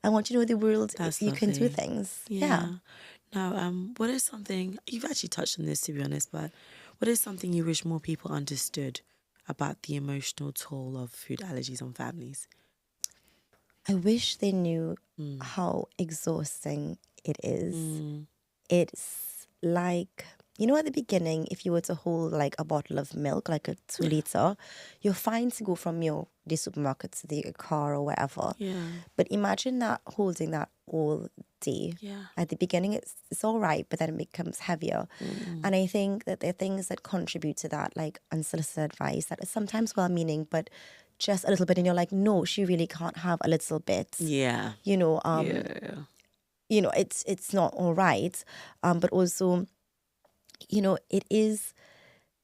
I want you to know the world. That's you lovely. can do things. Now, what is something, you've actually touched on this, to be honest, but what is something you wish more people understood about the emotional toll of food allergies on families? I wish they knew how exhausting it is. It's like, you know, at the beginning, if you were to hold like a bottle of milk, like a 2 liter, you're fine to go from the supermarket to the car or whatever. But imagine that, holding that all day. At the beginning, it's all right, but then it becomes heavier. And I think that there are things that contribute to that, like unsolicited advice that is sometimes well-meaning, but just a little bit, and you're like, no, she really can't have a little bit. You know, you know, it's not all right. But also, you know, it's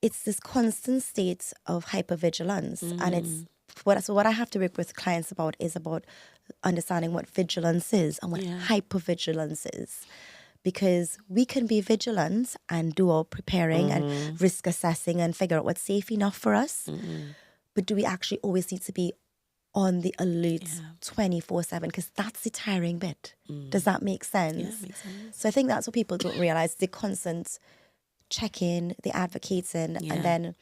this constant state of hypervigilance, and what I have to work with clients about is about understanding what vigilance is and what hypervigilance is. Because we can be vigilant and do our preparing and risk assessing and figure out what's safe enough for us. But do we actually always need to be on the alert 24/7? Because that's the tiring bit. Does that make sense? Yeah, it makes sense. So I think that's what people don't realize, the constant check-in, the advocating, and then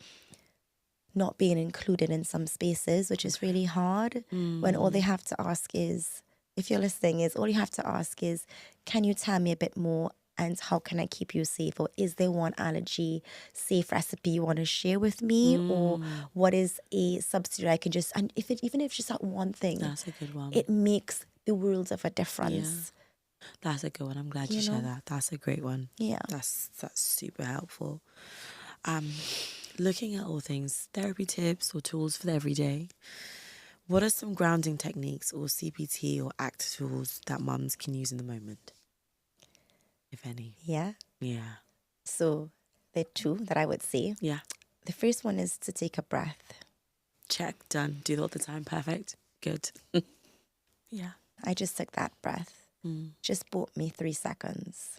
not being included in some spaces, which is really hard, when all they have to ask is, if you're listening, is all you have to ask is, can you tell me a bit more, and how can I keep you safe? Or is there one allergy safe recipe you want to share with me? Or what is a substitute I can just, and even if it's just that one thing, that's a good one. It makes the world of a difference. Yeah. That's a good one. I'm glad you shared that. That's a great one. Yeah. That's super helpful. Looking at all things, therapy tips or tools for the everyday, what are some grounding techniques or CPT or ACT tools that mums can use in the moment, if any? Yeah. So there are two that I would say. Yeah. The first one is to take a breath. Check, done. Do it all the time. Perfect. Good. Yeah. I just took that breath. Just bought me 3 seconds.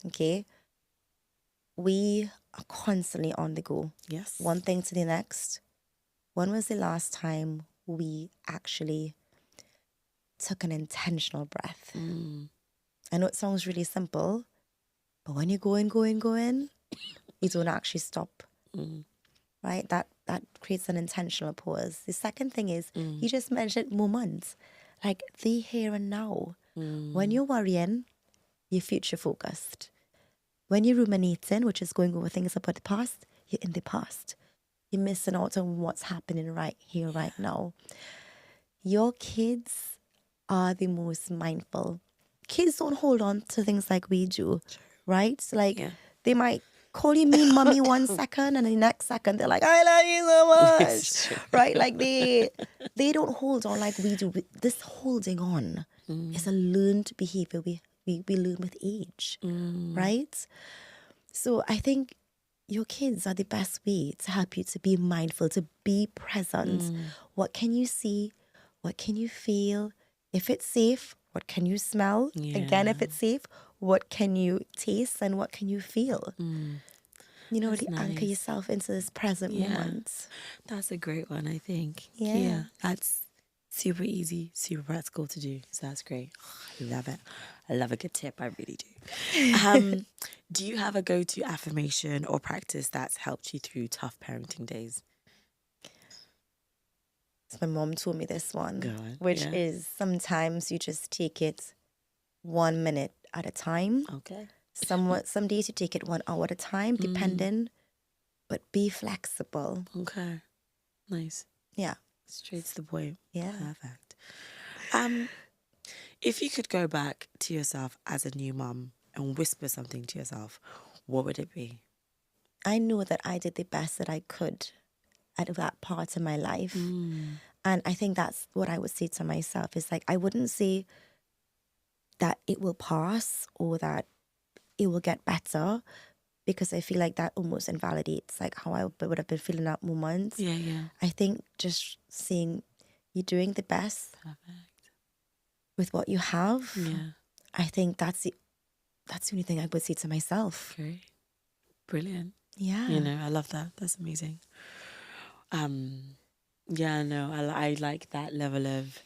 Okay? We are constantly on the go. Yes. One thing to the next. When was the last time we actually took an intentional breath? I know it sounds really simple, but when you're going, you don't actually stop. Right? That creates an intentional pause. The second thing is, you just mentioned moments. Like the here and now. When you're worrying, you're future focused. When you're ruminating, which is going over things about the past, you're in the past. You're missing out on what's happening right here, right now. Your kids are the most mindful. Kids don't hold on to things like we do, right? Like they might call you mean mommy 1 second, and the next second they're like, I love you so much, right? Like they don't hold on like we do. This holding on is a learned behavior we learn with age, right? So I think your kids are the best way to help you to be mindful, to be present. What can you see? What can you feel? If it's safe, what can you smell? Again, if it's safe, what can you taste and what can you feel? You know, really anchor yourself into this present moment. That's a great one, I think. Yeah. That's super easy, super practical to do. So that's great. I love it. I love a good tip. I really do. Do you have a go-to affirmation or practice that's helped you through tough parenting days? So my mom told me this one, which is sometimes you just take it 1 minute at a time. Okay. Some days you take it 1 hour at a time, depending, but be flexible. Okay. Nice. Yeah. Straight to the point. Yeah. Perfect. If you could go back to yourself as a new mum and whisper something to yourself, what would it be? I know that I did the best that I could at that part of my life. And I think that's what I would say to myself. Is like, I wouldn't say that it will pass or that it will get better, because I feel like that almost invalidates like how I would have been feeling that moment. Yeah. I think just saying you're doing the best with what you have. Yeah. I think that's the only thing I would say to myself. Great. Brilliant. Yeah. You know, I love that. That's amazing. Yeah, no, I like that level of,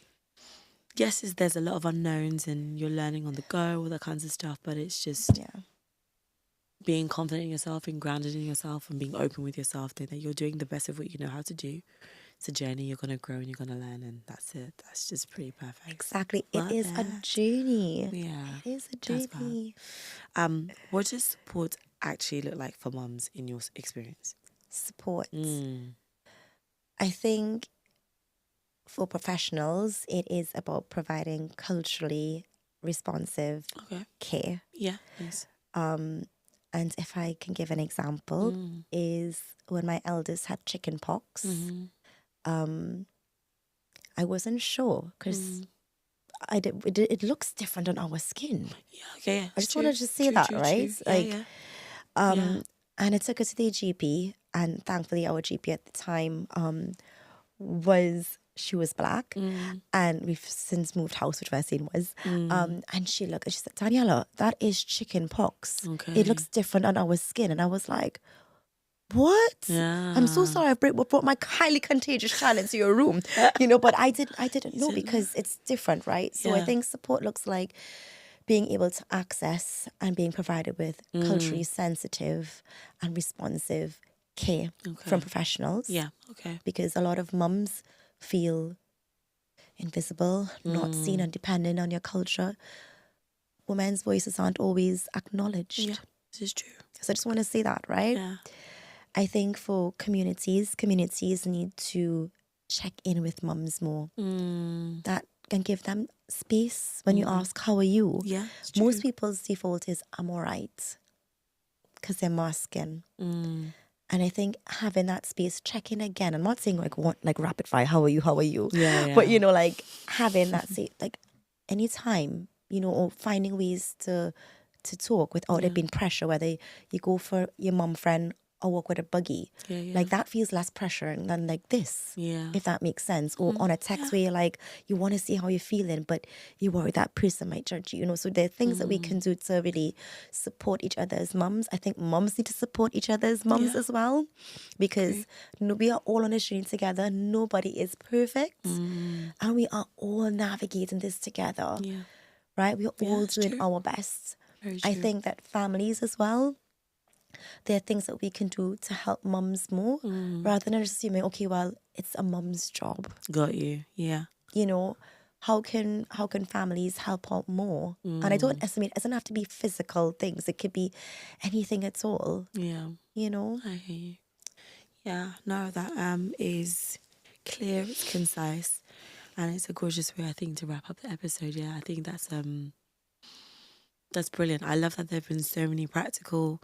yes, there's a lot of unknowns and you're learning on the go, all that kinds of stuff, but it's just being confident in yourself and grounded in yourself and being open with yourself, that you're doing the best of what you know how to do. It's a journey, you're going to grow and you're going to learn, and that's it. That's just pretty perfect. Exactly. It is a journey. Yeah. It is a journey. What does support actually look like for mums in your experience? Support. I think for professionals, it is about providing culturally responsive care. Yeah, yes. And if I can give an example, is when my eldest had chicken pox, I wasn't sure because it looks different on our skin. Yeah, okay. I just wanted to say that, right? True. And it took us to the GP, and thankfully our GP at the time she was black, and we've since moved house, which my scene was. And she looked and she said, Daniella, that is chicken pox. Okay. It looks different on our skin. And I was like, what? Yeah. I'm so sorry I brought my highly contagious child into your room. But I didn't know because it's different, right? So I think support looks like being able to access and being provided with culturally sensitive and responsive care from professionals. Yeah, okay. Because a lot of mums feel invisible, not seen, and dependent on your culture. Women's voices aren't always acknowledged. Yeah, this is true. So I just want to say that, right? Yeah. I think for communities need to check in with mums more. That can give them space when you ask, how are you? Yeah, most people's default is, I'm all right, because they're masking. And I think having that space, check in again. I'm not saying like rapid fire, how are you? Yeah. But like having that space, like anytime, or finding ways to talk without it being pressure, whether you go for your mum friend or walk with a buggy. Like that feels less pressure than like this, if that makes sense. Or on a text where you're like, you want to see how you're feeling, but you worry that person might judge you, you know. So there are things that we can do to really support each other as mums. I think mums need to support each other as mums as well, because we are all on a journey together. Nobody is perfect, and we are all navigating this together. Right? We are all doing our best. I think that families as well, there are things that we can do to help mums more, rather than just assuming, okay, well, it's a mum's job. Got you. Yeah. You know, how can families help out more? And I don't estimate, it doesn't have to be physical things. It could be anything at all. Yeah. You know? I hear you. Yeah. No, that is clear, it's concise, and it's a gorgeous way, I think, to wrap up the episode. Yeah, I think that's brilliant. I love that there have been so many practical,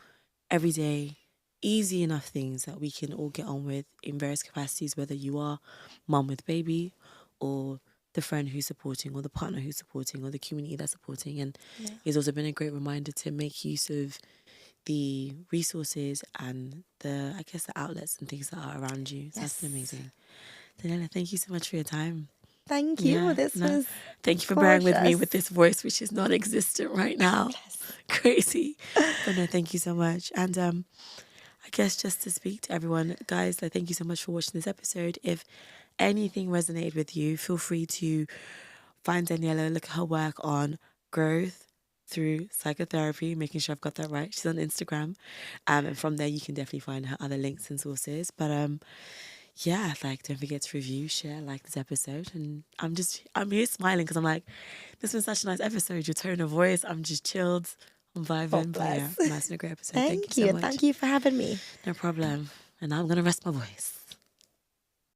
everyday, easy enough things that we can all get on with in various capacities, whether you are mum with baby or the friend who's supporting or the partner who's supporting or the community that's supporting. And it's also been a great reminder to make use of the resources and the outlets and things that are around you. So that's been amazing. Daniella, thank you so much for your time. Thank you. Thank you for bearing with me with this voice, which is non-existent right now. Crazy. But no, thank you so much. And I guess just to speak to everyone, guys, thank you so much for watching this episode. If anything resonated with you, feel free to find Daniella, look at her work on Growth Through Psychotherapy, making sure I've got that right. She's on Instagram. And from there, you can definitely find her other links and sources. But yeah, don't forget to review, share, like this episode. And I'm here smiling because I'm like, this was such a nice episode. Your tone of voice, I'm just chilled, I'm vibing. But yeah, nice and a great episode. Thank you so much. Thank you for having me. No problem. And now I'm going to rest my voice.